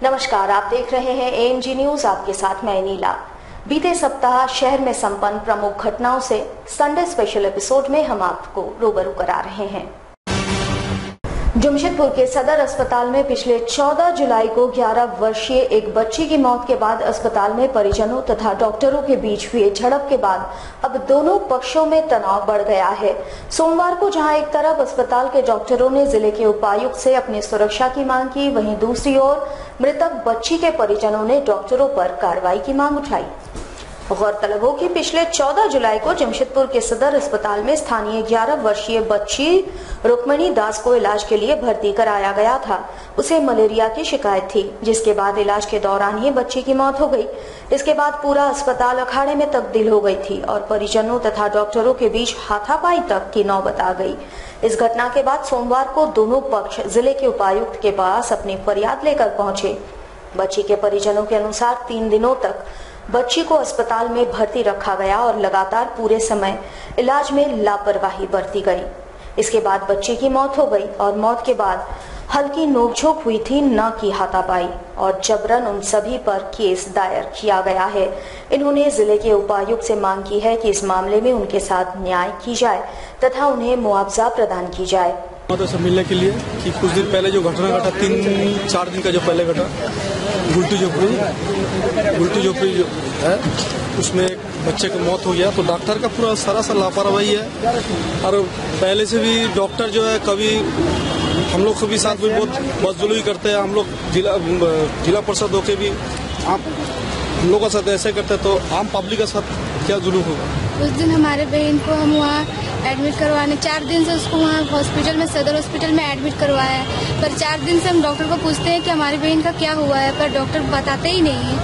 नमस्कार, आप देख रहे हैं एएनजी न्यूज। आपके साथ मैं नीला। बीते सप्ताह शहर में संपन्न प्रमुख घटनाओं से संडे स्पेशल एपिसोड में हम आपको रूबरू करा रहे हैं। जमशेदपुर के सदर अस्पताल में पिछले 14 जुलाई को 11 वर्षीय एक बच्ची की मौत के बाद अस्पताल में परिजनों तथा डॉक्टरों के बीच हुए झड़प के बाद अब दोनों पक्षों में तनाव बढ़ गया है। सोमवार को जहां एक तरफ अस्पताल के डॉक्टरों ने जिले के उपायुक्त से अपनी सुरक्षा की मांग की, वहीं दूसरी ओर मृतक बच्ची के परिजनों ने डॉक्टरों पर कार्रवाई की मांग उठाई। गौरतलब हो कि पिछले 14 जुलाई को जमशेदपुर के सदर अस्पताल में स्थानीय 11 वर्षीय बच्ची रुक्मणी दास को इलाज के लिए भर्ती कराया गया था। उसे मलेरिया की शिकायत थी, जिसके बाद इलाज के दौरान ही बच्ची की मौत हो गई। इसके बाद पूरा अस्पताल अखाड़े में तब्दील हो गई थी और परिजनों तथा डॉक्टरों के बीच हाथापाई तक की नौबत आ गई। इस घटना के बाद सोमवार को दोनों पक्ष जिले के उपायुक्त के पास अपनी फरियाद लेकर पहुंचे। बच्ची के परिजनों के अनुसार 3 दिनों तक बच्ची को अस्पताल में भर्ती रखा गया और लगातार पूरे समय इलाज में लापरवाही बरती गई। इसके बाद बच्ची की मौत हो गई और मौत के बाद हल्की नोकझोंक हुई थी, न कि हाथापाई, और जबरन उन सभी पर केस दायर किया गया है। इन्होंने जिले के उपायुक्त से मांग की है कि इस मामले में उनके साथ न्याय की जाए तथा उन्हें मुआवजा प्रदान की जाए। से मिलने के लिए कि कुछ दिन पहले जो घटना घटा, 3-4 दिन का जो पहले घटा, गुलटी झोपड़ी जो है उसमें एक बच्चे की मौत हो गया। तो डॉक्टर का पूरा सरासर लापरवाही है और पहले से भी डॉक्टर जो है कभी हम लोग के भी साथ भी बहुत बदजुल्मी करते हैं। हम लोग जिला परिषद होके भी हम लोगों के साथ ऐसे करते हैं, तो आम पब्लिक के साथ क्या जुल्म होगा। उस दिन हमारे बहन को हम वहाँ एडमिट करवाने 4 दिन से उसको वहाँ हॉस्पिटल में, सदर हॉस्पिटल में एडमिट करवाया है। पर 4 दिन से हम डॉक्टर को पूछते हैं कि हमारी बहन का क्या हुआ है, पर डॉक्टर बताते ही नहीं है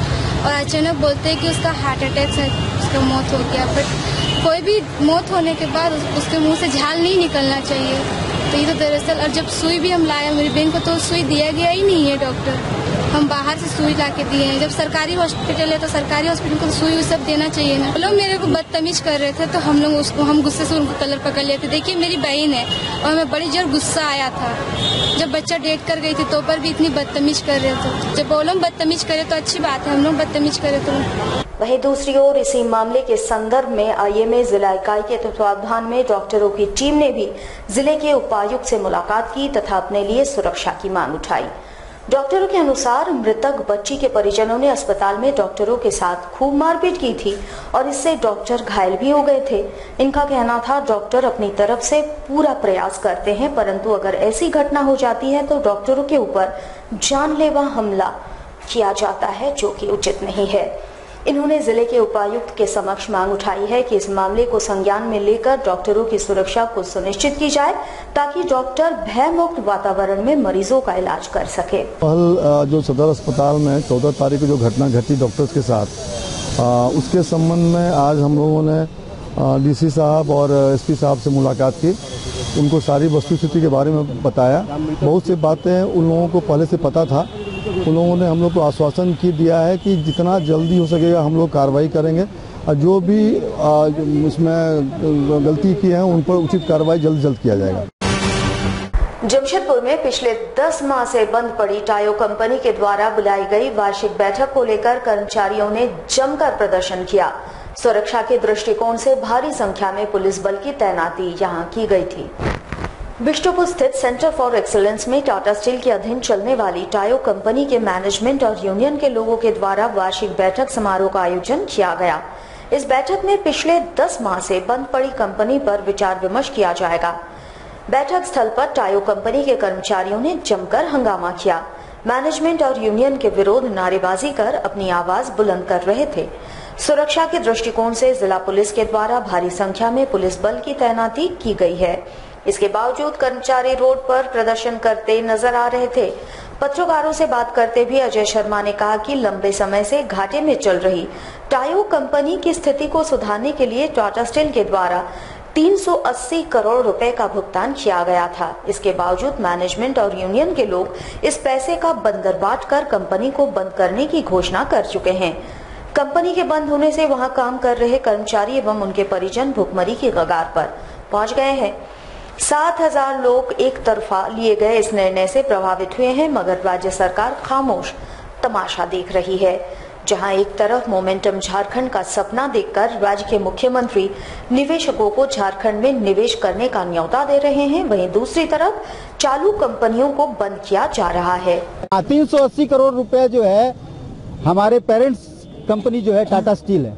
और अचानक बोलते हैं कि उसका हार्ट अटैक से उसका मौत हो गया। पर कोई भी मौत होने के बाद उसके मुंह से झाल नहीं निकलना चाहिए। तो ये तो दरअसल, और जब सुई भी हम लाए मेरी बहन को तो सुई दिया गया ही नहीं है डॉक्टर, हम बाहर से सुई ला के दिए हैं। जब सरकारी हॉस्पिटल है तो सरकारी हॉस्पिटल को तो सुई सब देना चाहिए ना। लोग मेरे को बदतमीज कर रहे थे तो हम गुस्से से उनको कलर पकड़ लेते। देखिए मेरी बहन है और हमें बड़ी जोर गुस्सा आया था जब बच्चा डेट कर गई थी, तो पर भी इतनी बदतमीज कर रहे थे। जब वो लोग बदतमीज करे तो अच्छी बात है, हम लोग बदतमीज करे तो। वहीं दूसरी ओर इसी मामले के संदर्भ में आईएमए जिला इकाई के तत्वावधान में डॉक्टरों की टीम ने भी जिले के उपायुक्त से मुलाकात की तथा अपने लिए सुरक्षा की मांग उठाई। डॉक्टरों के अनुसार मृतक बच्ची के परिजनों ने अस्पताल में डॉक्टरों के साथ खूब मारपीट की थी और इससे डॉक्टर घायल भी हो गए थे। इनका कहना था डॉक्टर अपनी तरफ से पूरा प्रयास करते हैं, परंतु अगर ऐसी घटना हो जाती है तो डॉक्टरों के ऊपर जानलेवा हमला किया जाता है, जो कि उचित नहीं है। इन्होंने जिले के उपायुक्त के समक्ष मांग उठाई है कि इस मामले को संज्ञान में लेकर डॉक्टरों की सुरक्षा को सुनिश्चित की जाए ताकि डॉक्टर भयमुक्त वातावरण में मरीजों का इलाज कर सके। कल जो सदर अस्पताल में 14 तारीख को जो घटना घटी डॉक्टर्स के साथ, उसके संबंध में आज हम लोगों ने डीसी साहब और एसपी साहब से मुलाकात की। उनको सारी वस्तुस्थिति के बारे में बताया। बहुत सी बातें उन लोगों को पहले से पता था। उन लोगों ने हम लोग को आश्वासन दिया है कि जितना जल्दी हो सकेगा हम लोग कार्रवाई करेंगे और जो भी इसमें गलती की है उन पर उचित कार्रवाई जल्द किया जाएगा। जमशेदपुर में पिछले 10 माह से बंद पड़ी टायो कंपनी के द्वारा बुलाई गई वार्षिक बैठक को लेकर कर्मचारियों ने जमकर प्रदर्शन किया। सुरक्षा के दृष्टिकोण से भारी संख्या में पुलिस बल की तैनाती यहां की गई थी। बिष्टुपुर स्थित सेंटर फॉर एक्सीलेंस में टाटा स्टील के अधीन चलने वाली टायो कंपनी के मैनेजमेंट और यूनियन के लोगों के द्वारा वार्षिक बैठक समारोह का आयोजन किया गया। इस बैठक में पिछले 10 माह से बंद पड़ी कंपनी पर विचार विमर्श किया जाएगा। बैठक स्थल पर टायो कंपनी के कर्मचारियों ने जमकर हंगामा किया। मैनेजमेंट और यूनियन के विरोध नारेबाजी कर अपनी आवाज बुलंद कर रहे थे। सुरक्षा के दृष्टिकोण से जिला पुलिस के द्वारा भारी संख्या में पुलिस बल की तैनाती की गई है। इसके बावजूद कर्मचारी रोड पर प्रदर्शन करते नजर आ रहे थे। पत्रकारों से बात करते भी अजय शर्मा ने कहा कि लंबे समय से घाटे में चल रही टायो कंपनी की स्थिति को सुधारने के लिए टाटा स्टील के द्वारा 380 करोड़ रुपए का भुगतान किया गया था। इसके बावजूद मैनेजमेंट और यूनियन के लोग इस पैसे का बंदरबाट कर कंपनी को बंद करने की घोषणा कर चुके हैं। कंपनी के बंद होने से वहां काम कर रहे कर्मचारी एवं उनके परिजन भुखमरी की कगार पर पहुंच गए हैं। 7,000 लोग एक तरफा लिए गए इस निर्णय से प्रभावित हुए हैं, मगर राज्य सरकार खामोश। तमाशा देख रही है। जहां एक तरफ मोमेंटम झारखंड का सपना देखकर राज्य के मुख्यमंत्री निवेशकों को झारखंड में निवेश करने का न्योता दे रहे हैं, वहीं दूसरी तरफ चालू कंपनियों को बंद किया जा रहा है। 380 करोड़ रुपए जो है हमारे पेरेंट्स कंपनी जो है टाटा स्टील है,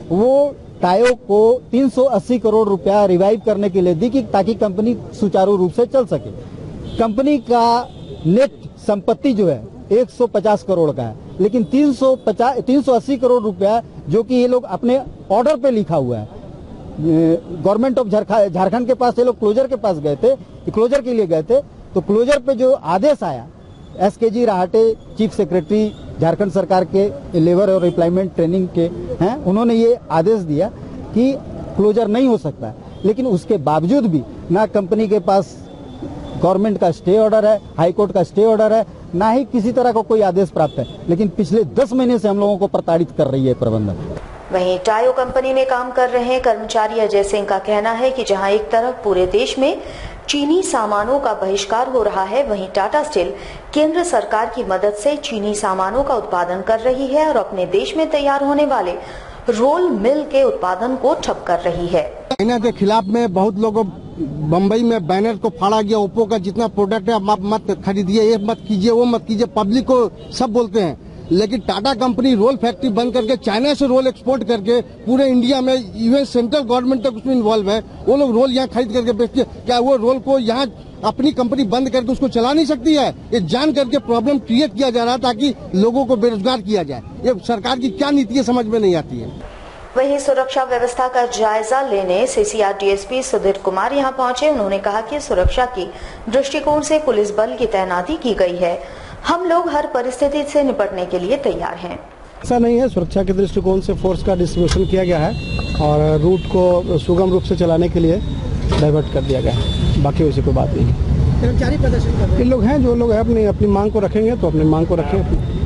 वो टायो को 380 करोड़ रुपया रिवाइव करने के लिए दी कि ताकि कंपनी सुचारू रूप से चल सके। कंपनी का नेट संपत्ति जो है 150 करोड़ का है, लेकिन 380 करोड़ रुपया जो कि ये लोग अपने ऑर्डर पे लिखा हुआ है, गवर्नमेंट ऑफ झारखंड के पास ये लोग क्लोजर के पास गए थे, क्लोजर के लिए गए थे, तो क्लोजर पे जो आदेश आया SKG Rahate chief secretary Jharkhand सरकार के लेबर और एम्प्लॉयमेंट ट्रेनिंग के हैं, उन्होंने ये आदेश दिया कि क्लोजर नहीं हो सकता, लेकिन उसके बावजूद भी ना कंपनी के पास गवर्नमेंट का स्टे ऑर्डर है, हाई कोर्ट का स्टे ऑर्डर है, ना ही किसी तरह का कोई आदेश प्राप्त है, लेकिन पिछले 10 महीने से हम लोगों को प्रताड़ित कर रही है प्रबंधन। वहीं टायो कंपनी में काम कर रहे कर्मचारी अजय सिंह का कहना है कि जहां एक तरफ पूरे देश में चीनी सामानों का बहिष्कार हो रहा है, वहीं टाटा स्टील केंद्र सरकार की मदद से चीनी सामानों का उत्पादन कर रही है और अपने देश में तैयार होने वाले रोल मिल के उत्पादन को ठप कर रही है। चाइना के खिलाफ में बहुत लोगों बम्बई में बैनर को फाड़ा गया, ओप्पो का जितना प्रोडक्ट है आप मत खरीदिए, ये मत कीजिए, वो मत कीजिए, पब्लिक को सब बोलते हैं, लेकिन टाटा कंपनी रोल फैक्ट्री बंद करके चाइना से रोल एक्सपोर्ट करके पूरे इंडिया में इवन सेंट्रल गवर्नमेंट तक उसमें इन्वॉल्व है, वो लोग रोल यहाँ खरीद करके बेचते हैं। क्या वो रोल को यहाँ अपनी कंपनी बंद करके उसको चला नहीं सकती है? ये जान करके प्रॉब्लम क्रिएट किया जा रहा है ताकि लोगों को बेरोजगार किया जाए। ये सरकार की क्या नीति है समझ में नहीं आती है। वहीं सुरक्षा व्यवस्था का जायजा लेने CCR DSP सुधीर कुमार यहां पहुंचे। उन्होंने कहा कि सुरक्षा की दृष्टिकोण से पुलिस बल की तैनाती की गई है, हम लोग हर परिस्थिति से निपटने के लिए तैयार हैं। ऐसा नहीं है, सुरक्षा के दृष्टिकोण से फोर्स का डिस्ट्रीब्यूशन किया गया है और रूट को सुगम रूप से चलाने के लिए डाइवर्ट कर दिया गया है, बाकी वैसी कोई बात नहीं। कर्मचारी प्रदर्शन कर रहे हैं, लोग हैं जो लोग अपनी मांग को रखेंगे तो अपनी मांग को रखें।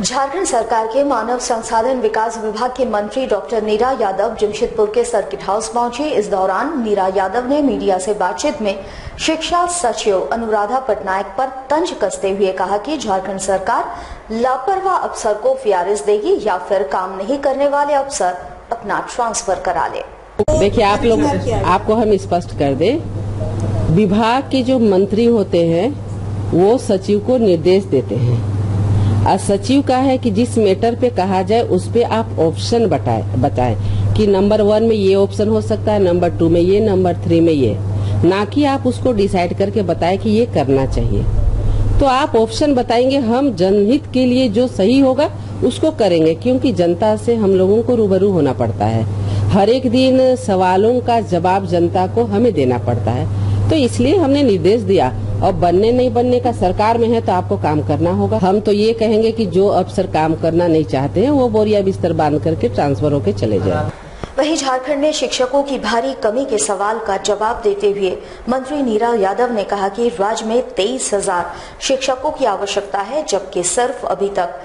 झारखंड सरकार के मानव संसाधन विकास विभाग के मंत्री डॉक्टर नीरा यादव जमशेदपुर के सर्किट हाउस पहुंची। इस दौरान नीरा यादव ने मीडिया से बातचीत में शिक्षा सचिव अनुराधा पटनायक पर तंज कसते हुए कहा कि झारखंड सरकार लापरवाह अफसर को वीआरएस देगी या फिर काम नहीं करने वाले अफसर अपना ट्रांसफर करा ले। देखिए आप लोग, आपको हम स्पष्ट कर दें, विभाग के जो मंत्री होते हैं वो सचिव को निर्देश देते हैं और सचिव का है कि जिस मैटर पे कहा जाए उस पे आप ऑप्शन बताएं कि नंबर 1 में ये ऑप्शन हो सकता है, नंबर 2 में ये, नंबर 3 में ये, ना कि आप उसको डिसाइड करके बताएं कि ये करना चाहिए। तो आप ऑप्शन बताएंगे, हम जनहित के लिए जो सही होगा उसको करेंगे, क्योंकि जनता से हम लोगों को रूबरू होना पड़ता है। हर एक दिन सवालों का जवाब जनता को हमें देना पड़ता है, तो इसलिए हमने निर्देश दिया। और बनने नहीं बनने का सरकार में है तो आपको काम करना होगा। हम तो ये कहेंगे कि जो अफसर काम करना नहीं चाहते हैं वो बोरिया बिस्तर बांध करके ट्रांसफर होके चले जाए। वहीं झारखंड में शिक्षकों की भारी कमी के सवाल का जवाब देते हुए मंत्री नीरा यादव ने कहा कि राज्य में 23,000 शिक्षकों की आवश्यकता है, जबकि सिर्फ अभी तक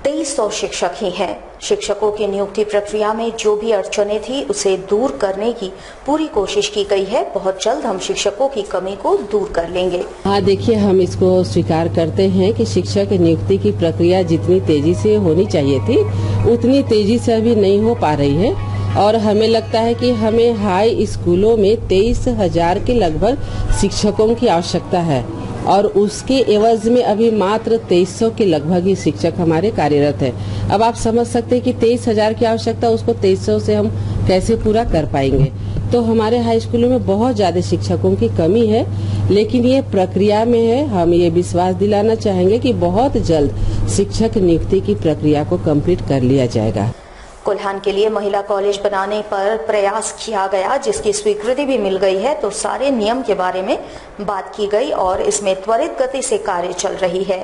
2300 शिक्षक ही हैं। शिक्षकों की नियुक्ति प्रक्रिया में जो भी अड़चनें थी उसे दूर करने की पूरी कोशिश की गई है। बहुत जल्द हम शिक्षकों की कमी को दूर कर लेंगे। हाँ देखिए, हम इसको स्वीकार करते हैं कि शिक्षक नियुक्ति की प्रक्रिया जितनी तेजी से होनी चाहिए थी उतनी तेजी से अभी नहीं हो पा रही है और हमें लगता है कि हमें हाई स्कूलों में 23,000 के लगभग शिक्षकों की आवश्यकता है और उसके एवज में अभी मात्र 2300 के लगभग ही शिक्षक हमारे कार्यरत हैं। अब आप समझ सकते हैं कि 23,000 की आवश्यकता, उसको 2300 से हम कैसे पूरा कर पाएंगे। तो हमारे हाई स्कूलों में बहुत ज्यादा शिक्षकों की कमी है, लेकिन ये प्रक्रिया में है। हम ये विश्वास दिलाना चाहेंगे कि बहुत जल्द शिक्षक नियुक्ति की प्रक्रिया को कंप्लीट कर लिया जाएगा। कोल्हान के लिए महिला कॉलेज बनाने पर प्रयास किया गया, जिसकी स्वीकृति भी मिल गई है, तो सारे नियम के बारे में बात की गई और इसमें त्वरित गति से कार्य चल रही है।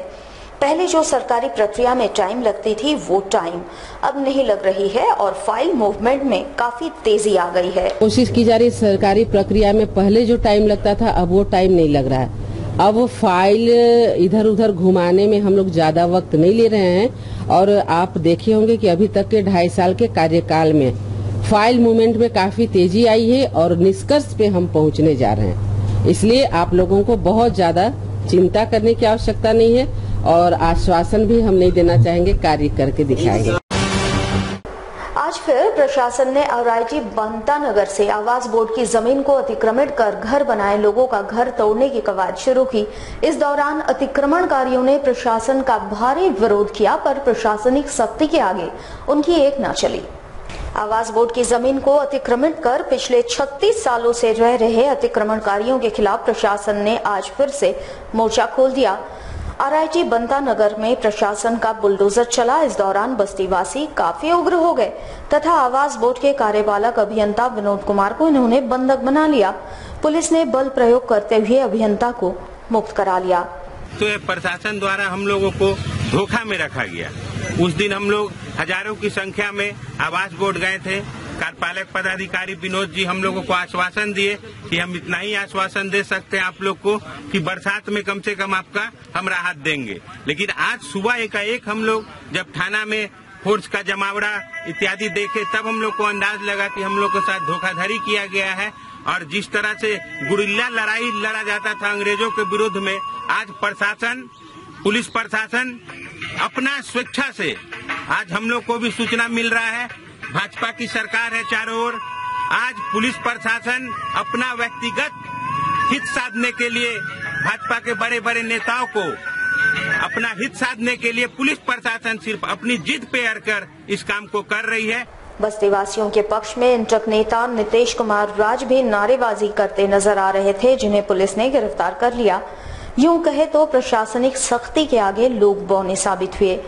पहले जो सरकारी प्रक्रिया में टाइम लगती थी वो टाइम अब नहीं लग रही है और फाइल मूवमेंट में काफी तेजी आ गई है। कोशिश की जा रही सरकारी प्रक्रिया में पहले जो टाइम लगता था अब वो टाइम नहीं लग रहा है। अब फाइल इधर उधर घुमाने में हम लोग ज्यादा वक्त नहीं ले रहे हैं और आप देखे होंगे कि अभी तक के 2.5 साल के कार्यकाल में फाइल मूवमेंट में काफी तेजी आई है और निष्कर्ष पे हम पहुंचने जा रहे हैं। इसलिए आप लोगों को बहुत ज्यादा चिंता करने की आवश्यकता नहीं है। और आश्वासन भी हम नहीं देना चाहेंगे, कार्य करके दिखाएंगे। आज फिर प्रशासन ने आरआईटी बनता नगर से आवास बोर्ड की जमीन को अतिक्रमित कर घर बनाए लोगों का घर तोड़ने की कवायद शुरू की। इस दौरान अतिक्रमणकारियों ने प्रशासन का भारी विरोध किया, पर प्रशासनिक सख्ती के आगे उनकी एक न चली। आवास बोर्ड की जमीन को अतिक्रमित कर पिछले 36 सालों से रह रहे अतिक्रमणकारियों के खिलाफ प्रशासन ने आज फिर से मोर्चा खोल दिया। आरआईटी बनता नगर में प्रशासन का बुलडोजर चला। इस दौरान बस्तीवासी काफी उग्र हो गए तथा आवास बोर्ड के कार्यपालक अभियंता विनोद कुमार को इन्होंने बंधक बना लिया। पुलिस ने बल प्रयोग करते हुए अभियंता को मुक्त करा लिया। तो ये प्रशासन द्वारा हम लोगों को धोखा में रखा गया। उस दिन हम लोग हजारों की संख्या में आवास बोर्ड गए थे। कार्यपालक पदाधिकारी विनोद जी हम लोगों को आश्वासन दिए कि हम इतना ही आश्वासन दे सकते हैं आप लोग को कि बरसात में कम से कम आपका हम राहत देंगे। लेकिन आज सुबह एकाएक हम लोग जब थाना में फोर्स का जमावड़ा इत्यादि देखे, तब हम लोग को अंदाज लगा कि हम लोग के साथ धोखाधड़ी किया गया है। और जिस तरह से गुरिल्ला लड़ाई लड़ा जाता था अंग्रेजों के विरुद्ध में, आज प्रशासन, पुलिस प्रशासन अपना स्वेच्छा से, आज हम लोग को भी सूचना मिल रहा है, भाजपा की सरकार है चारों ओर, आज पुलिस प्रशासन अपना व्यक्तिगत हित साधने के लिए, भाजपा के बड़े बड़े नेताओं को अपना हित साधने के लिए पुलिस प्रशासन सिर्फ अपनी जिद पे अड़कर इस काम को कर रही है। बस्तीवासियों के पक्ष में इंटक नेता नीतीश कुमार राज भी नारेबाजी करते नजर आ रहे थे, जिन्हें पुलिस ने गिरफ्तार कर लिया। यूं कहे तो प्रशासनिक सख्ती के आगे लोग बौने साबित हुए।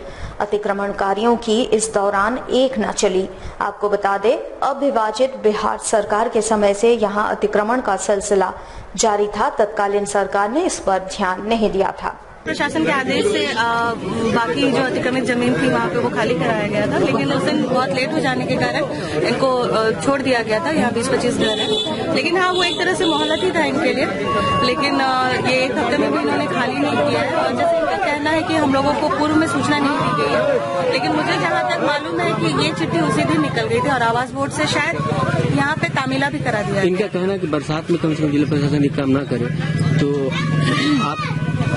अतिक्रमणकारियों की इस दौरान एक न चली। आपको बता दें, अविभाजित बिहार सरकार के समय से यहां अतिक्रमण का सिलसिला जारी था। तत्कालीन सरकार ने इस पर ध्यान नहीं दिया था। प्रशासन के आदेश से बाकी जो अतिक्रमित जमीन थी वहाँ पे वो खाली कराया गया था, लेकिन उस दिन बहुत लेट हो जाने के कारण इनको छोड़ दिया गया था। यहाँ 20-25 घर है, लेकिन हाँ वो एक तरह से मोहलत ही था इनके लिए। लेकिन ये एक हफ्ते में भी इन्होंने खाली नहीं किया है। और जैसे इनका कहना है कि हम लोगों को पूर्व में सूचना नहीं दी गई है, लेकिन मुझे जहाँ तक मालूम है कि ये चिट्ठी उसी दिन निकल गई थी और आवास बोर्ड से शायद यहाँ पे तामीला भी करा दिया। इनका कहना है कि बरसात में कम से कम जिला प्रशासन ये काम न करे, तो आप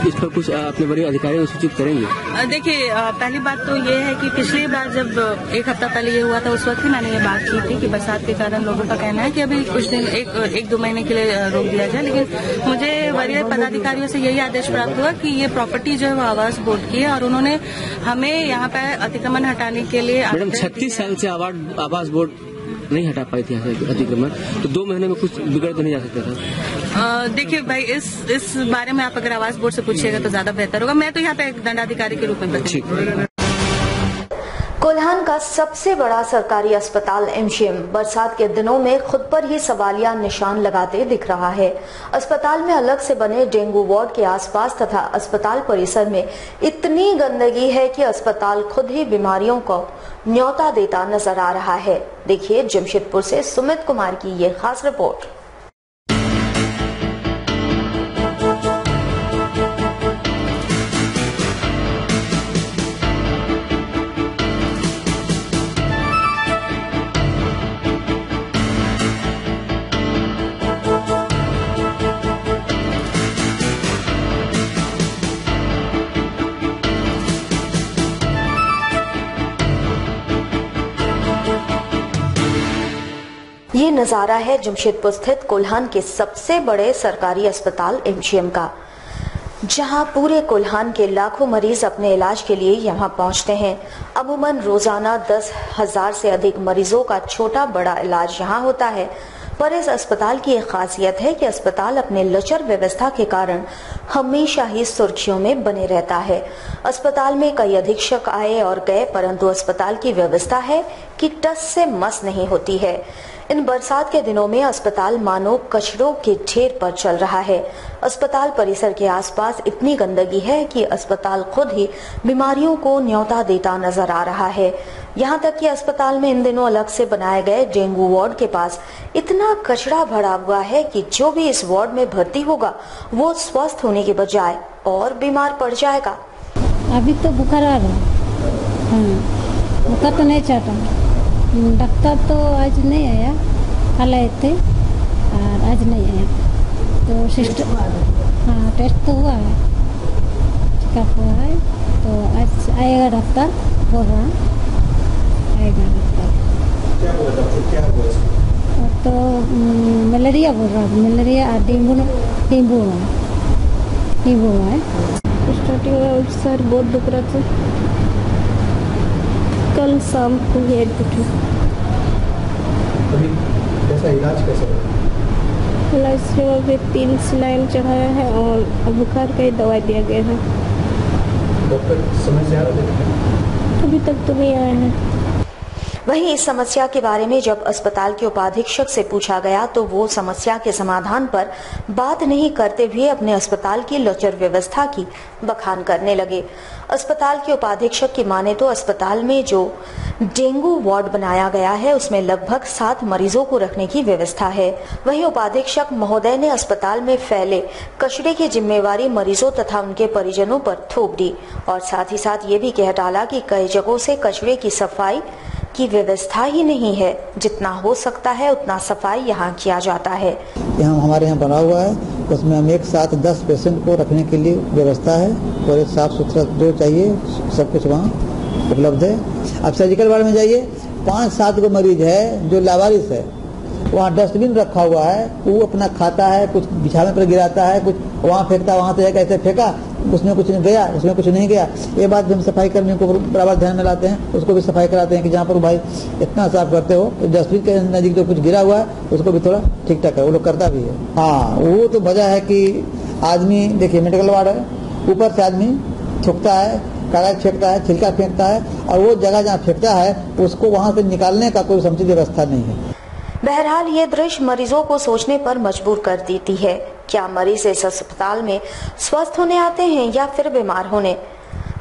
इस पर कुछ अपने बड़े अधिकारियों को सूचित करेंगे? देखिए, पहली बात तो ये है कि पिछली बार जब एक हफ्ता पहले ये हुआ था, उस वक्त ही मैंने ये बात की थी कि बरसात के कारण लोगों का कहना है कि अभी कुछ दिन एक दो महीने के लिए रोक दिया जाए। लेकिन मुझे वरीय पदाधिकारियों से यही आदेश प्राप्त हुआ कि ये प्रॉपर्टी जो है वो आवास बोर्ड की है और उन्होंने हमें यहाँ पे अतिक्रमण हटाने के लिए। मैडम 36 साल से आवास बोर्ड नहीं हटा पाई थी अतिक्रमण, तो 2 महीने में कुछ बिगड़ तो नहीं जा सकता था? देखिए भाई, इस बारे में आप अगर आवास बोर्ड से पूछिएगा तो ज्यादा बेहतर होगा। मैं तो यहाँ पे एक दंडाधिकारी के रूप में बताऊंगी। कोल्हान का सबसे बड़ा सरकारी अस्पताल एमजीएम बरसात के दिनों में खुद पर ही सवालिया निशान लगाते दिख रहा है। अस्पताल में अलग से बने डेंगू वार्ड के आसपास तथा अस्पताल परिसर में इतनी गंदगी है कि अस्पताल खुद ही बीमारियों को न्योता देता नजर आ रहा है। देखिए जमशेदपुर से सुमित कुमार की ये खास रिपोर्ट। ये नजारा है जमशेदपुर स्थित कोल्हान के सबसे बड़े सरकारी अस्पताल एमजीएम का, जहां पूरे कोल्हान के लाखों मरीज अपने इलाज के लिए यहां पहुंचते हैं। अमूमन रोजाना 10,000 से अधिक मरीजों का छोटा बड़ा इलाज यहां होता है। पर इस अस्पताल की एक खासियत है कि अस्पताल अपने लचर व्यवस्था के कारण हमेशा ही सुर्खियों में बने रहता है। अस्पताल में कई अधीक्षक आए और गए, परंतु अस्पताल की व्यवस्था है कि टस से मस नहीं होती है। इन बरसात के दिनों में अस्पताल मानो कचरों के ढेर पर चल रहा है। अस्पताल परिसर के आसपास इतनी गंदगी है कि अस्पताल खुद ही बीमारियों को न्योता देता नजर आ रहा है। यहाँ तक कि अस्पताल में इन दिनों अलग से बनाए गए डेंगू वार्ड के पास इतना कचरा भरा हुआ है कि जो भी इस वार्ड में भर्ती होगा वो स्वस्थ होने के बजाय और बीमार पड़ जाएगा। अभी तो बुखार आ रहा है, बुखार तो नहीं चाहता। डॉक्टर तो आज नहीं आया, कल आए थे और आज नहीं आया। तो सिस्टर हाँ टेस्ट तो हुआ है, चेकअप हुआ है, तो आज आएगा डॉक्टर, बोल रहा आएगा डॉक्टर। क्या बोला डॉक्टर, क्या हुआ? और तो मलेरिया बोल रहा है, मलेरिया और डेंगू हुआ है। स्टार्टिंग में सर बहुत दुख रहा था, कल शाम को ही एडमिट हुई। अभी कैसा इलाज कैसा है? इलाज में अभी 3 सलाइन चढ़ाया है और बुखार का ही दवाई दिया गया है। डॉक्टर समय से आ रहे हैं? अभी तक तो नहीं आया है। वहीं इस समस्या के बारे में जब अस्पताल के उपाधीक्षक से पूछा गया तो वो समस्या के समाधान पर बात नहीं करते हुए अपने अस्पताल की लचर व्यवस्था की बखान करने लगे। अस्पताल के उपाधीक्षक की माने तो अस्पताल में जो डेंगू वार्ड बनाया गया है उसमें लगभग 7 मरीजों को रखने की व्यवस्था है। वहीं उपाधीक्षक महोदय ने अस्पताल में फैले कचरे की जिम्मेवारी मरीजों तथा उनके परिजनों पर थोप दी और साथ ही साथ ये भी कह डाला कि कई जगहों से कचरे की सफाई की व्यवस्था ही नहीं है, जितना हो सकता है उतना सफाई यहाँ किया जाता है। यहाँ हमारे यहाँ बना हुआ है, उसमें हम एक साथ 10 पेशेंट को रखने के लिए व्यवस्था है और एक साफ सुथरा जो चाहिए सब कुछ वहाँ उपलब्ध है। अब सर्जिकल वार्ड में जाइए, 5-7 को मरीज है जो लावारिस है, वहाँ डस्टबिन रखा हुआ है, वो अपना खाता है, कुछ बिछाने पर गिराता है, कुछ वहाँ फेंकता है, वहाँ से जाकर ऐसे फेंका, उसमें कुछ गया, उसमें कुछ नहीं गया। ये बात भी हम सफाई कर्मियों को बराबर ध्यान में लाते हैं, उसको भी सफाई कराते हैं कि जहाँ पर भाई इतना साफ करते हो तो डस्टबिन के नजदीक जो कुछ गिरा हुआ है उसको भी थोड़ा ठीक ठाक है, वो लोग करता भी है। हाँ, वो तो वजह है कि आदमी देखिए मेडिकल वार्ड है, ऊपर से आदमी थूकता है, कागज फेंकता है, छिलका फेंकता है और वो जगह जहाँ फेंकता है उसको वहाँ से निकालने का कोई समुचित व्यवस्था नहीं है। बहरहाल ये दृश्य मरीजों को सोचने पर मजबूर कर देती है। क्या मरीज इस अस्पताल में स्वस्थ होने आते हैं या फिर बीमार होने?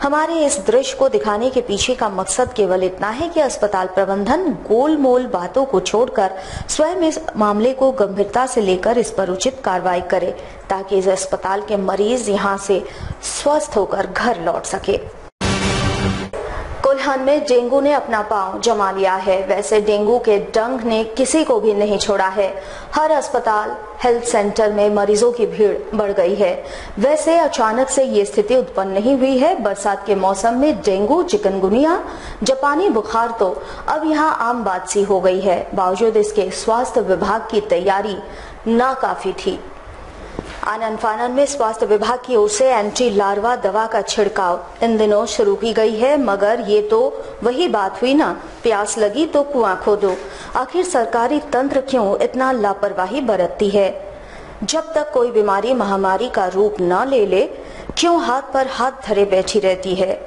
हमारे इस दृश्य को दिखाने के पीछे का मकसद केवल इतना है कि अस्पताल प्रबंधन गोलमोल बातों को छोड़कर स्वयं इस मामले को गंभीरता से लेकर इस पर उचित कार्रवाई करे ताकि इस अस्पताल के मरीज यहां से स्वस्थ होकर घर लौट सके। कोल्हान में डेंगू ने अपना पांव जमा लिया है। वैसे डेंगू के डंक ने किसी को भी नहीं छोड़ा है। हर अस्पताल, हेल्थ सेंटर में मरीजों की भीड़ बढ़ गई है। वैसे अचानक से ये स्थिति उत्पन्न नहीं हुई है। बरसात के मौसम में डेंगू, चिकनगुनिया, जापानी बुखार तो अब यहाँ आम बात सी हो गई है। बावजूद इसके स्वास्थ्य विभाग की तैयारी नाकाफी थी। आनन फानन में स्वास्थ्य विभाग की ओर से एंटी लार्वा दवा का छिड़काव इन दिनों शुरू की गई है, मगर ये तो वही बात हुई ना, प्यास लगी तो कुआं खोदो। आखिर सरकारी तंत्र क्यों इतना लापरवाही बरतती है? जब तक कोई बीमारी महामारी का रूप न ले ले, क्यों हाथ पर हाथ धरे बैठी रहती है?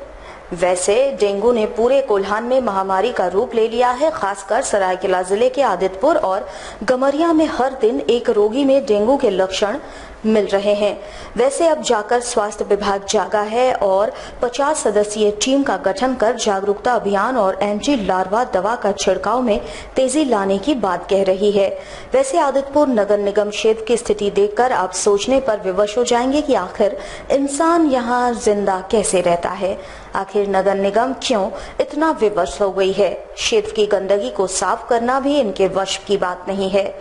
वैसे डेंगू ने पूरे कोल्हान में महामारी का रूप ले लिया है। खासकर सरायकेला जिले के आदितपुर और गमरिया में हर दिन एक रोगी में डेंगू के लक्षण मिल रहे हैं। वैसे अब जाकर स्वास्थ्य विभाग जागा है और 50 सदस्यीय टीम का गठन कर जागरूकता अभियान और एंटी लार्वा दवा का छिड़काव में तेजी लाने की बात कह रही है। वैसे आदितपुर नगर निगम क्षेत्र की स्थिति देखकर आप सोचने पर विवश हो जाएंगे कि आखिर इंसान यहाँ जिंदा कैसे रहता है। आखिर नगर निगम क्यों इतना विवश हो गई है? क्षेत्र की गंदगी को साफ करना भी इनके वश की बात नहीं है।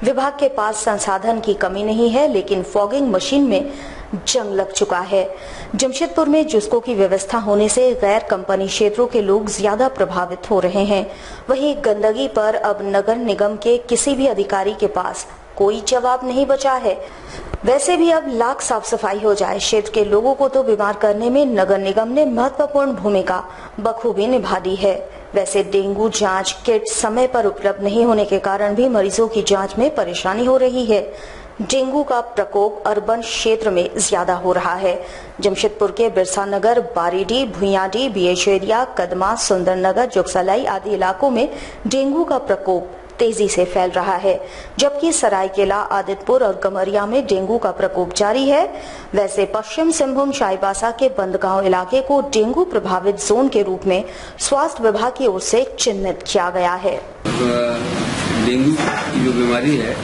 विभाग के पास संसाधन की कमी नहीं है, लेकिन फॉगिंग मशीन में जंग लग चुका है। जमशेदपुर में जुस्को की व्यवस्था होने से गैर कंपनी क्षेत्रों के लोग ज्यादा प्रभावित हो रहे हैं। वहीं गंदगी पर अब नगर निगम के किसी भी अधिकारी के पास कोई जवाब नहीं बचा है। वैसे भी अब लाख साफ सफाई हो जाए, क्षेत्र के लोगों को तो बीमार करने में नगर निगम ने महत्वपूर्ण भूमिका बखूबी निभा दी है। वैसे डेंगू जांच किट समय पर उपलब्ध नहीं होने के कारण भी मरीजों की जांच में परेशानी हो रही है। डेंगू का प्रकोप अर्बन क्षेत्र में ज्यादा हो रहा है। जमशेदपुर के बिरसा नगर, बारीडी, भुइयाडी, बीएच एरिया, कदमा, सुंदरनगर, जुगसलाई आदि इलाकों में डेंगू का प्रकोप तेजी से फैल रहा है, जबकि सरायकेला, आदितपुर और गमरिया में डेंगू का प्रकोप जारी है। वैसे पश्चिम सिंहभूम चाईबासा के बंदगांव इलाके को डेंगू प्रभावित जोन के रूप में स्वास्थ्य विभाग की ओर से चिन्हित किया गया है। डेंगू की जो बीमारी है,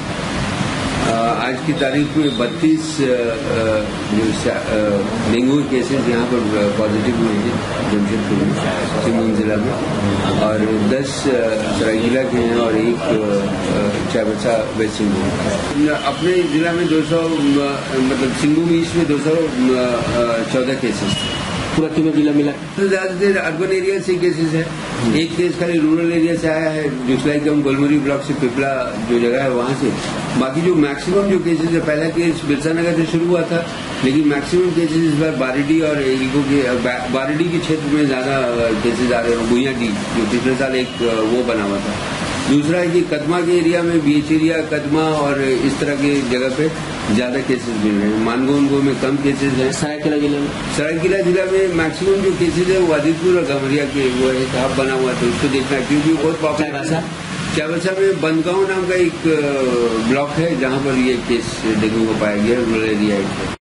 आज की तारीख में 32 डेंगू केसेस यहाँ पर पॉजिटिव हुए हैं जमशेदपुर में, सिंहभूम जिला में, और 10 सरायकेला के हैं और 1 चाईबासा वेस्ट सिंहभूम। अपने जिला में 200 मतलब सिंहभूम ईस्ट में 214 केसेस पूरा तीनों जिला मिला? ज्यादातर अर्बन एरिया से केसेस है, एक केस खाली रूरल एरिया से आया है, जिसका कि हम गोलमरी ब्लॉक से पिपला जो जगह है वहां से। बाकी जो मैक्सिमम जो केसेस है, पहला केस बिरसा नगर से शुरू हुआ था, लेकिन मैक्सिमम केसेस इस बार बारिडी और ईगो के बारिडी के क्षेत्र में ज्यादा केसेस आ रहे हैं। बुइयाडी जो पिछले साल एक वो बना हुआ था। दूसरा है कि कदमा के एरिया में, बीच एरिया कदमा और इस तरह के जगह पे ज्यादा केसेस मिल रहे हैं। मानगो में कम केसेस हैं। सरायकेला जिला में? सरायकेला जिला में मैक्सिमम जो केसेस है वो आदितपुर और गमरिया के वो एक हब बना हुआ था, उसको देखना है क्योंकि बहुत पॉपुलर है। चावलसा में बनगांव नाम का एक ब्लॉक है जहां पर ये केस देखने को पाया गया, रूरल एरिया है।